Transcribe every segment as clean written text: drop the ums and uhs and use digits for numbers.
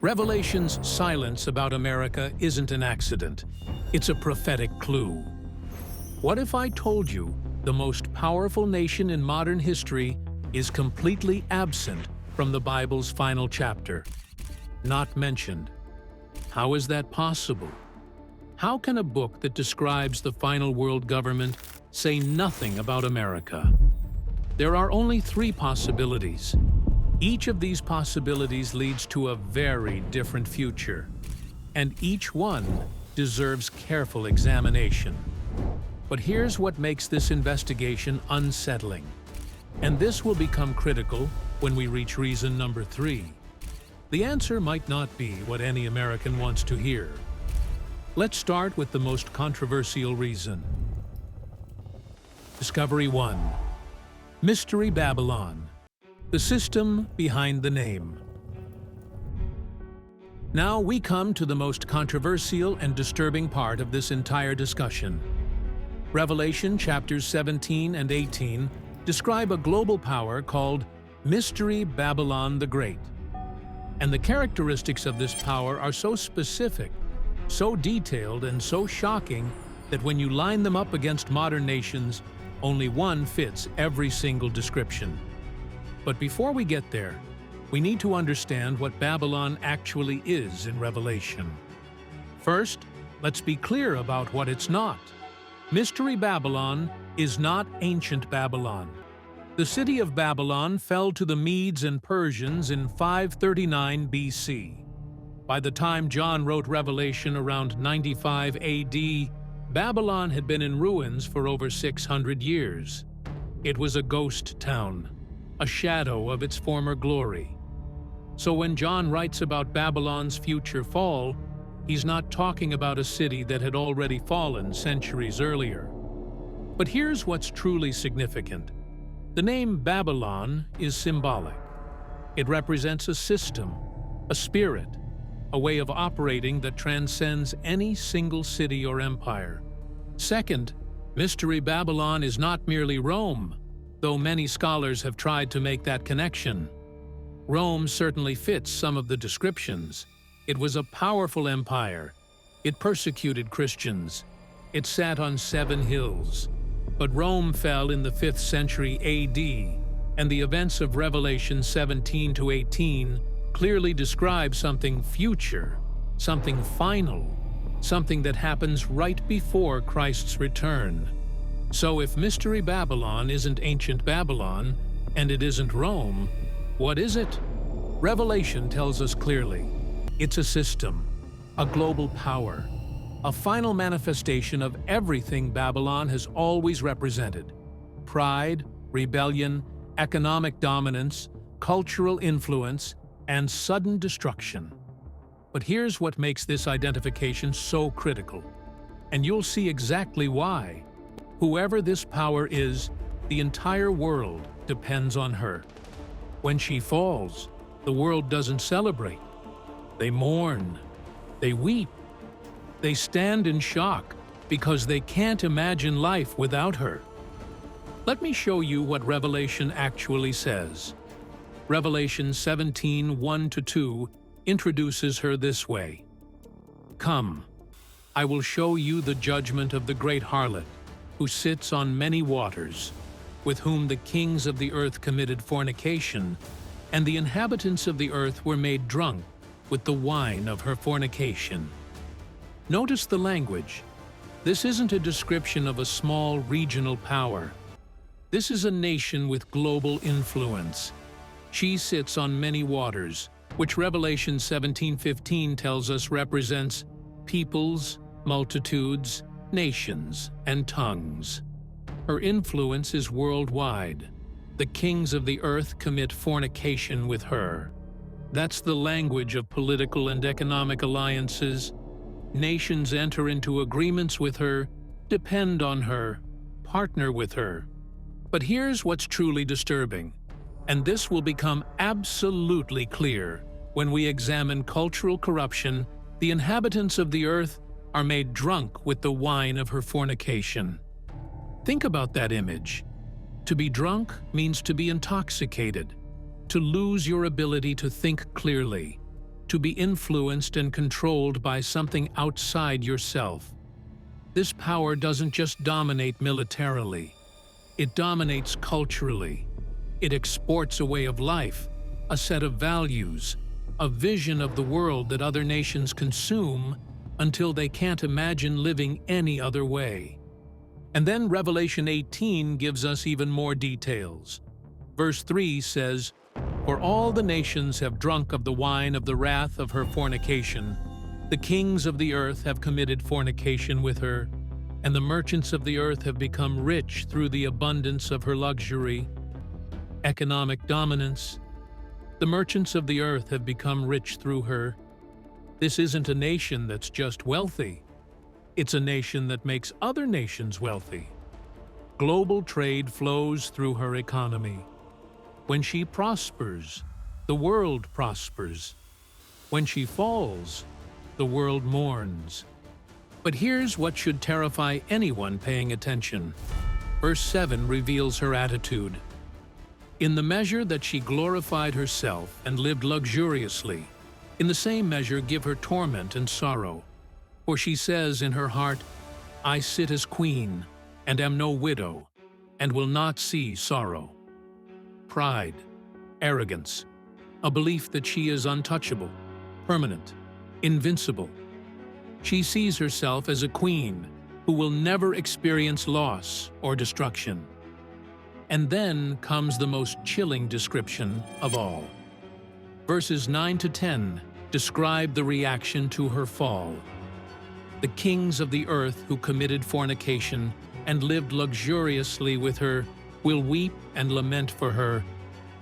Revelation's silence about America isn't an accident. It's a prophetic clue. What if I told you the most powerful nation in modern history is completely absent from the Bible's final chapter? Not mentioned. How is that possible? How can a book that describes the final world government say nothing about America? There are only three possibilities. Each of these possibilities leads to a very different future, and each one deserves careful examination. But here's what makes this investigation unsettling, and this will become critical when we reach reason number 3. The answer might not be what any American wants to hear. Let's start with the most controversial reason. Discovery 1. Mystery Babylon. The system behind the name. Now we come to the most controversial and disturbing part of this entire discussion. Revelation chapters 17 and 18 describe a global power called Mystery Babylon the Great. And the characteristics of this power are so specific, so detailed, and so shocking that when you line them up against modern nations, only one fits every single description. But before we get there, we need to understand what Babylon actually is in Revelation. First, let's be clear about what it's not. Mystery Babylon is not ancient Babylon. The city of Babylon fell to the Medes and Persians in 539 BC. By the time John wrote Revelation around 95 AD, Babylon had been in ruins for over 600 years. It was a ghost town, a shadow of its former glory. So when John writes about Babylon's future fall, he's not talking about a city that had already fallen centuries earlier. But here's what's truly significant. The name Babylon is symbolic. It represents a system, a spirit, a way of operating that transcends any single city or empire. Second, Mystery Babylon is not merely Rome, though many scholars have tried to make that connection. Rome certainly fits some of the descriptions. It was a powerful empire. It persecuted Christians. It sat on 7 hills. But Rome fell in the 5th century AD, and the events of Revelation 17 to 18 clearly describe something future, something final, something that happens right before Christ's return. So if Mystery Babylon isn't ancient Babylon, and it isn't Rome, what is it? Revelation tells us clearly. It's a system, a global power, a final manifestation of everything Babylon has always represented: pride, rebellion, economic dominance, cultural influence, and sudden destruction. But here's what makes this identification so critical, and you'll see exactly why. Whoever this power is, the entire world depends on her. When she falls, the world doesn't celebrate. They mourn. They weep. They stand in shock because they can't imagine life without her. Let me show you what Revelation actually says. Revelation 17, 1-2 introduces her this way. Come, I will show you the judgment of the great harlot, who sits on many waters, with whom the kings of the earth committed fornication, and the inhabitants of the earth were made drunk with the wine of her fornication. Notice the language. This isn't a description of a small regional power. This is a nation with global influence. She sits on many waters, which Revelation 17:15 tells us represents peoples, multitudes, nations, and tongues. Her influence is worldwide. The kings of the earth commit fornication with her. That's the language of political and economic alliances. Nations enter into agreements with her, depend on her, partner with her. But here's what's truly disturbing, and this will become absolutely clear when we examine cultural corruption. The inhabitants of the earth are made drunk with the wine of her fornication. Think about that image. To be drunk means to be intoxicated, to lose your ability to think clearly. to be influenced and controlled by something outside yourself. This power doesn't just dominate militarily. It dominates culturally. It exports a way of life, a set of values, a vision of the world that other nations consume until they can't imagine living any other way. And then Revelation 18 gives us even more details. Verse 3 says, "For all the nations have drunk of the wine of the wrath of her fornication. The kings of the earth have committed fornication with her, and the merchants of the earth have become rich through the abundance of her luxury." Economic dominance. The merchants of the earth have become rich through her. This isn't a nation that's just wealthy. It's a nation that makes other nations wealthy. Global trade flows through her economy. When she prospers, the world prospers. When she falls, the world mourns. But here's what should terrify anyone paying attention. Verse 7 reveals her attitude. "In the measure that she glorified herself and lived luxuriously, in the same measure give her torment and sorrow. For she says in her heart, I sit as queen, and am no widow, and will not see sorrow." Pride, arrogance, a belief that she is untouchable, permanent, invincible. She sees herself as a queen who will never experience loss or destruction. And then comes the most chilling description of all. Verses 9 to 10 describe the reaction to her fall. "The kings of the earth who committed fornication and lived luxuriously with her will weep and lament for her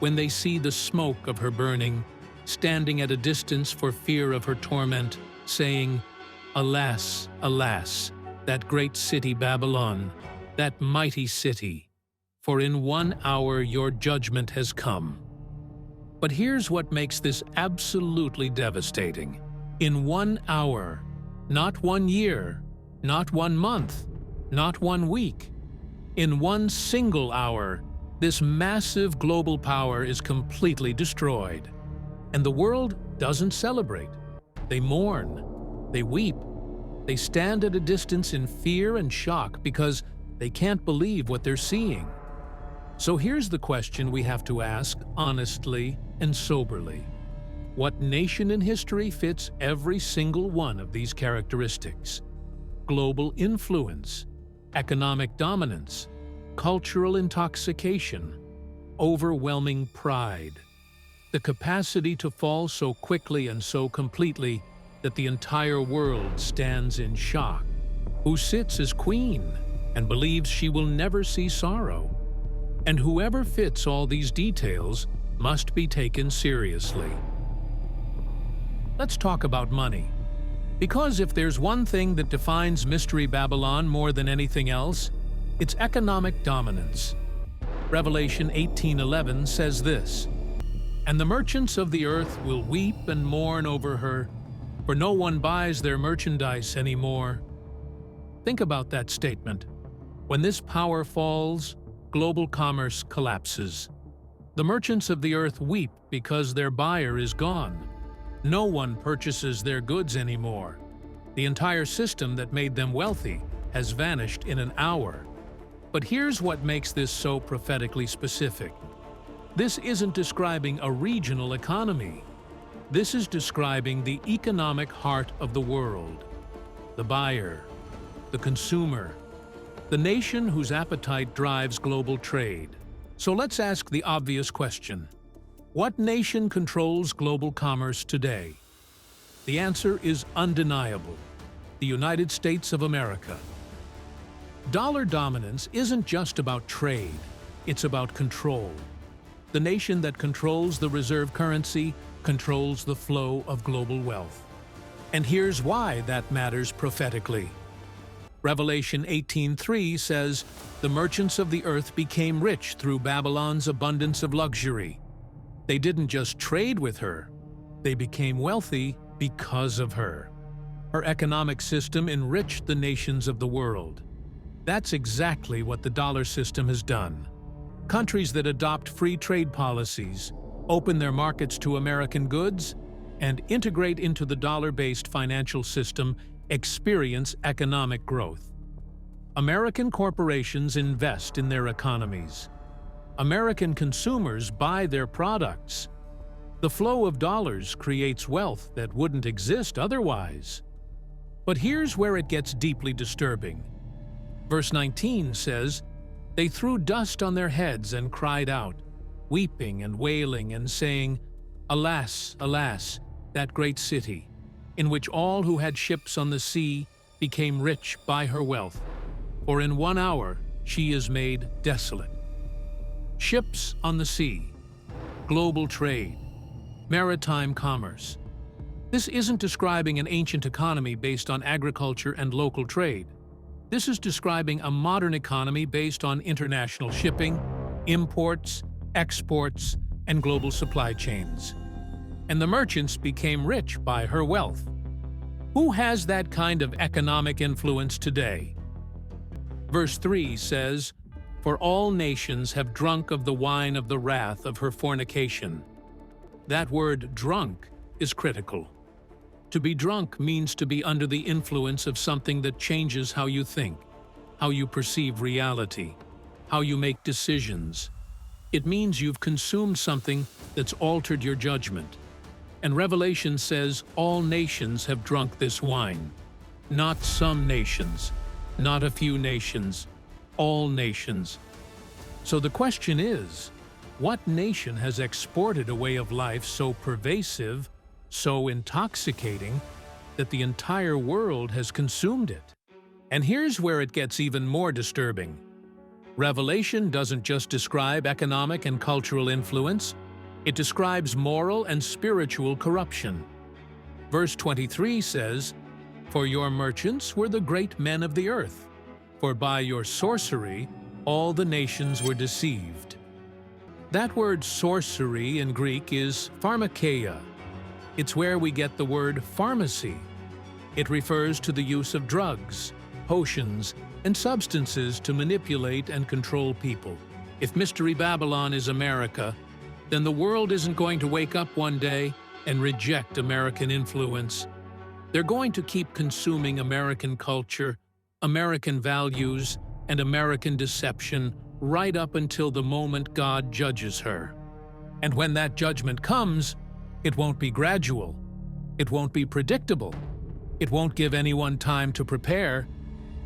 when they see the smoke of her burning, standing at a distance for fear of her torment, saying, Alas, alas, that great city Babylon, that mighty city, for in 1 hour your judgment has come." But here's what makes this absolutely devastating. In 1 hour, not 1 year, not 1 month, not 1 week. In 1 single hour, this massive global power is completely destroyed. And the world doesn't celebrate. They mourn. They weep. They stand at a distance in fear and shock because they can't believe what they're seeing. So here's the question we have to ask honestly and soberly. What nation in history fits every single one of these characteristics? Global influence, economic dominance, cultural intoxication, overwhelming pride, the capacity to fall so quickly and so completely that the entire world stands in shock, who sits as queen and believes she will never see sorrow. And whoever fits all these details must be taken seriously. Let's talk about money. Because if there's one thing that defines Mystery Babylon more than anything else, it's economic dominance. Revelation 18:11 says this, "And the merchants of the earth will weep and mourn over her, for no one buys their merchandise anymore." Think about that statement. When this power falls, global commerce collapses. The merchants of the earth weep because their buyer is gone. No one purchases their goods anymore. The entire system that made them wealthy has vanished in an hour. But here's what makes this so prophetically specific. This isn't describing a regional economy. This is describing the economic heart of the world. The buyer, the consumer, the nation whose appetite drives global trade. So let's ask the obvious question. What nation controls global commerce today? The answer is undeniable: the United States of America. Dollar dominance isn't just about trade, it's about control. The nation that controls the reserve currency controls the flow of global wealth. And here's why that matters prophetically. Revelation 18:3 says, "The merchants of the earth became rich through Babylon's abundance of luxury." They didn't just trade with her, they became wealthy because of her. Her economic system enriched the nations of the world. That's exactly what the dollar system has done. Countries that adopt free trade policies, open their markets to American goods, and integrate into the dollar-based financial system experience economic growth. American corporations invest in their economies. American consumers buy their products. The flow of dollars creates wealth that wouldn't exist otherwise. But here's where it gets deeply disturbing. Verse 19 says, "They threw dust on their heads and cried out, weeping and wailing and saying, 'Alas, alas, that great city, in which all who had ships on the sea became rich by her wealth. For in 1 hour she is made desolate.'" Ships on the sea, global trade, maritime commerce. This isn't describing an ancient economy based on agriculture and local trade. This is describing a modern economy based on international shipping, imports, exports, and global supply chains. And the merchants became rich by her wealth. Who has that kind of economic influence today? Verse 3 says, "For all nations have drunk of the wine of the wrath of her fornication." That word drunk is critical. To be drunk means to be under the influence of something that changes how you think, how you perceive reality, how you make decisions. It means you've consumed something that's altered your judgment. And Revelation says all nations have drunk this wine. Not some nations, not a few nations, all nations. So the question is, what nation has exported a way of life so pervasive, so intoxicating, that the entire world has consumed it? And here's where it gets even more disturbing. Revelation doesn't just describe economic and cultural influence, it describes moral and spiritual corruption. Verse 23 says, "For your merchants were the great men of the earth, for by your sorcery all the nations were deceived." That word sorcery in Greek is pharmakeia. It's where we get the word pharmacy. It refers to the use of drugs, potions, and substances to manipulate and control people. If Mystery Babylon is America, then the world isn't going to wake up one day and reject American influence. They're going to keep consuming American culture, American values, and American deception right up until the moment God judges her. And when that judgment comes, it won't be gradual. It won't be predictable. It won't give anyone time to prepare.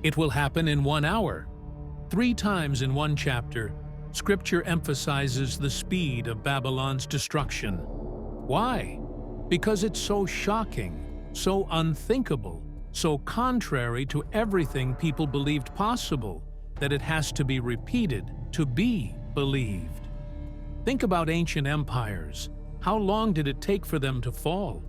It will happen in 1 hour. 3 times in one chapter, Scripture emphasizes the speed of Babylon's destruction. Why? Because it's so shocking, so unthinkable, so contrary to everything people believed possible, that it has to be repeated to be believed. Think about ancient empires. How long did it take for them to fall?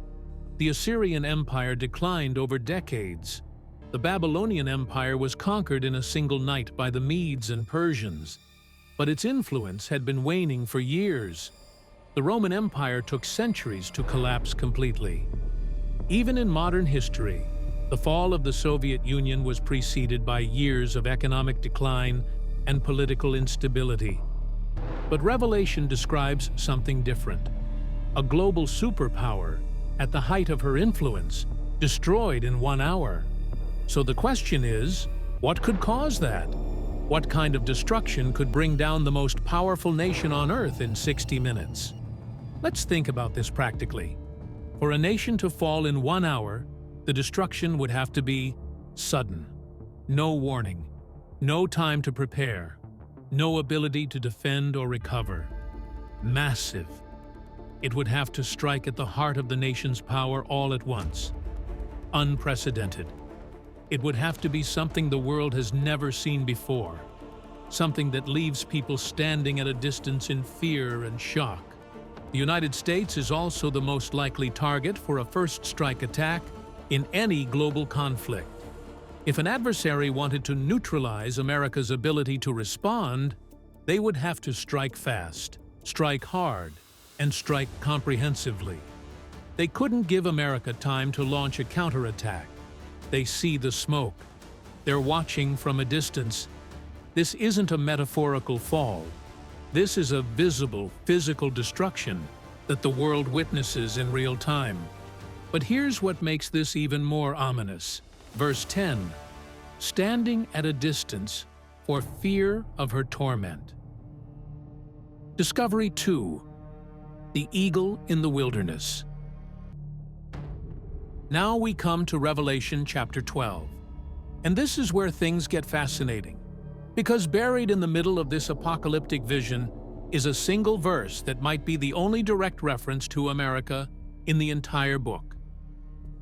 The Assyrian Empire declined over decades. The Babylonian Empire was conquered in a single night by the Medes and Persians, but its influence had been waning for years. The Roman Empire took centuries to collapse completely. Even in modern history, the fall of the Soviet Union was preceded by years of economic decline and political instability. But Revelation describes something different. A global superpower, at the height of her influence, destroyed in 1 hour. So the question is, what could cause that? What kind of destruction could bring down the most powerful nation on earth in 60 minutes? Let's think about this practically. For a nation to fall in 1 hour, the destruction would have to be sudden. No warning, no time to prepare, no ability to defend or recover. Massive. It would have to strike at the heart of the nation's power all at once. Unprecedented. It would have to be something the world has never seen before. Something that leaves people standing at a distance in fear and shock. The United States is also the most likely target for a first strike attack in any global conflict. If an adversary wanted to neutralize America's ability to respond, they would have to strike fast, strike hard, and strike comprehensively. They couldn't give America time to launch a counterattack. They see the smoke. They're watching from a distance. This isn't a metaphorical fall. This is a visible, physical destruction, that the world witnesses in real time. But here's what makes this even more ominous. Verse 10, standing at a distance for fear of her torment. Discovery 2. The eagle in the wilderness. Now we come to Revelation chapter 12. And this is where things get fascinating, because buried in the middle of this apocalyptic vision is a single verse that might be the only direct reference to America in the entire book.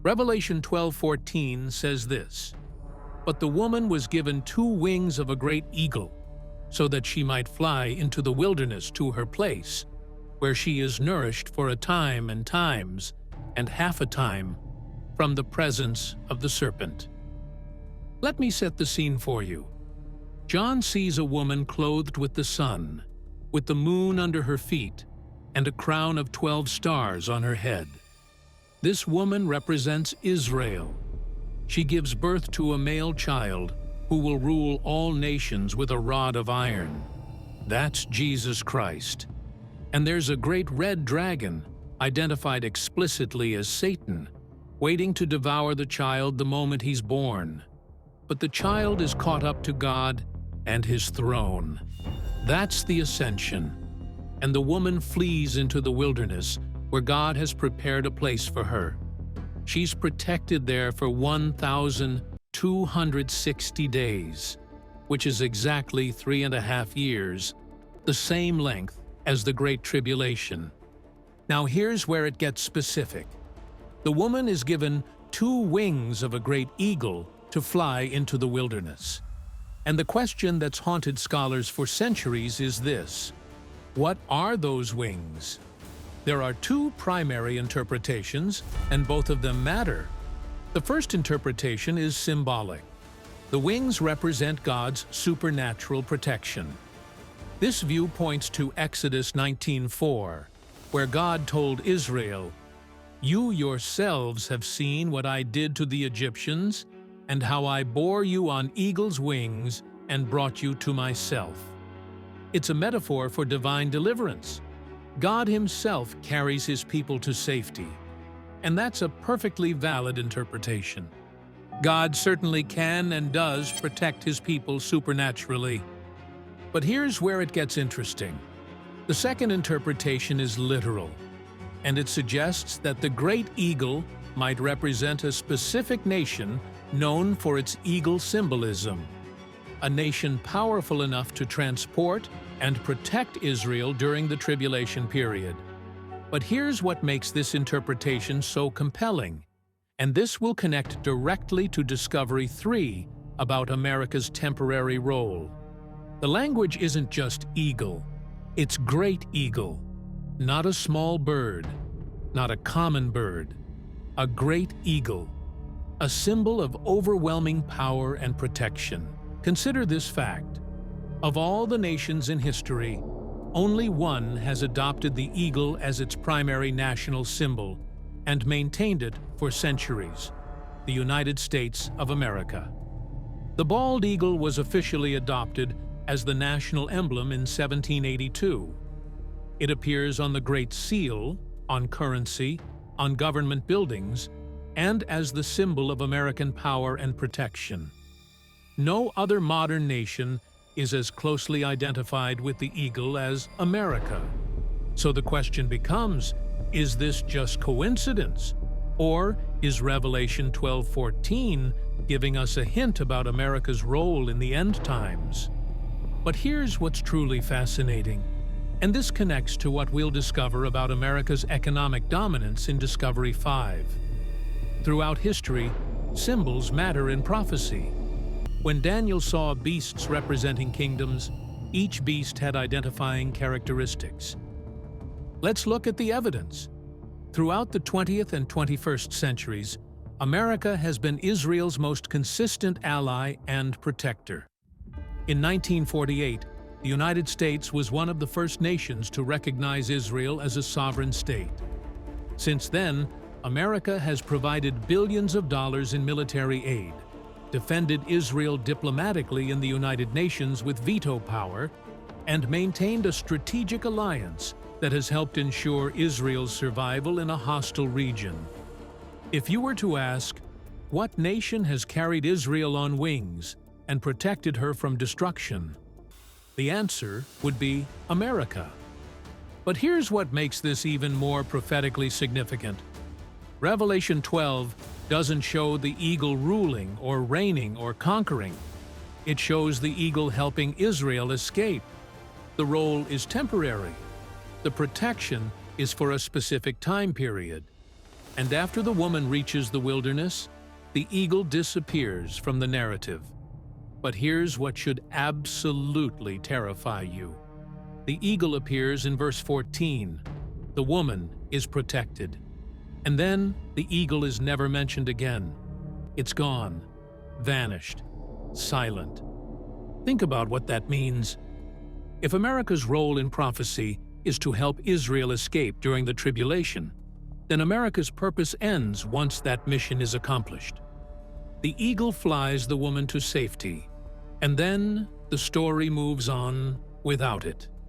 Revelation 12:14 says this, "But the woman was given 2 wings of a great eagle, so that she might fly into the wilderness to her place, where she is nourished for a time and times, and half a time, from the presence of the serpent." Let me set the scene for you. John sees a woman clothed with the sun, with the moon under her feet, and a crown of 12 stars on her head. This woman represents Israel. She gives birth to a male child who will rule all nations with a rod of iron. That's Jesus Christ. And there's a great red dragon, identified explicitly as Satan, waiting to devour the child the moment he's born. But the child is caught up to God and his throne. That's the ascension. And the woman flees into the wilderness, where God has prepared a place for her. She's protected there for 1,260 days, which is exactly 3.5 years, the same length as the Great Tribulation. Now here's where it gets specific. The woman is given 2 wings of a great eagle to fly into the wilderness. And the question that's haunted scholars for centuries is this: what are those wings? There are 2 primary interpretations, and both of them matter. The first interpretation is symbolic. The wings represent God's supernatural protection. This view points to Exodus 19:4, where God told Israel, "You yourselves have seen what I did to the Egyptians, and how I bore you on eagle's wings and brought you to myself." It's a metaphor for divine deliverance. God himself carries his people to safety. And that's a perfectly valid interpretation. God certainly can and does protect his people supernaturally. But here's where it gets interesting. The second interpretation is literal, and it suggests that the great eagle might represent a specific nation known for its eagle symbolism, a nation powerful enough to transport and protect Israel during the tribulation period. But here's what makes this interpretation so compelling, and this will connect directly to Discovery 3 about America's temporary role. The language isn't just eagle, it's great eagle, not a small bird, not a common bird, a great eagle, a symbol of overwhelming power and protection. Consider this fact. Of all the nations in history, only one has adopted the eagle as its primary national symbol and maintained it for centuries: the United States of America. The bald eagle was officially adopted as the national emblem in 1782. It appears on the Great Seal, on currency, on government buildings, and as the symbol of American power and protection. No other modern nation is as closely identified with the eagle as America. So the question becomes, is this just coincidence? Or is Revelation 12:14 giving us a hint about America's role in the end times? But here's what's truly fascinating, and this connects to what we'll discover about America's economic dominance in Discovery 5. Throughout history, symbols matter in prophecy. When Daniel saw beasts representing kingdoms, each beast had identifying characteristics. Let's look at the evidence. Throughout the 20th and 21st centuries, America has been Israel's most consistent ally and protector. In 1948, the United States was one of the first nations to recognize Israel as a sovereign state. Since then, America has provided billions of dollars in military aid, defended Israel diplomatically in the United Nations with veto power, and maintained a strategic alliance that has helped ensure Israel's survival in a hostile region. If you were to ask, what nation has carried Israel on wings and protected her from destruction? The answer would be America. But here's what makes this even more prophetically significant. Revelation 12 doesn't show the eagle ruling or reigning or conquering. It shows the eagle helping Israel escape. The role is temporary. The protection is for a specific time period. And after the woman reaches the wilderness, the eagle disappears from the narrative. But here's what should absolutely terrify you. The eagle appears in verse 14. The woman is protected. And then the eagle is never mentioned again. It's gone, vanished, silent. Think about what that means. If America's role in prophecy is to help Israel escape during the tribulation, then America's purpose ends once that mission is accomplished. The eagle flies the woman to safety, and then the story moves on without it.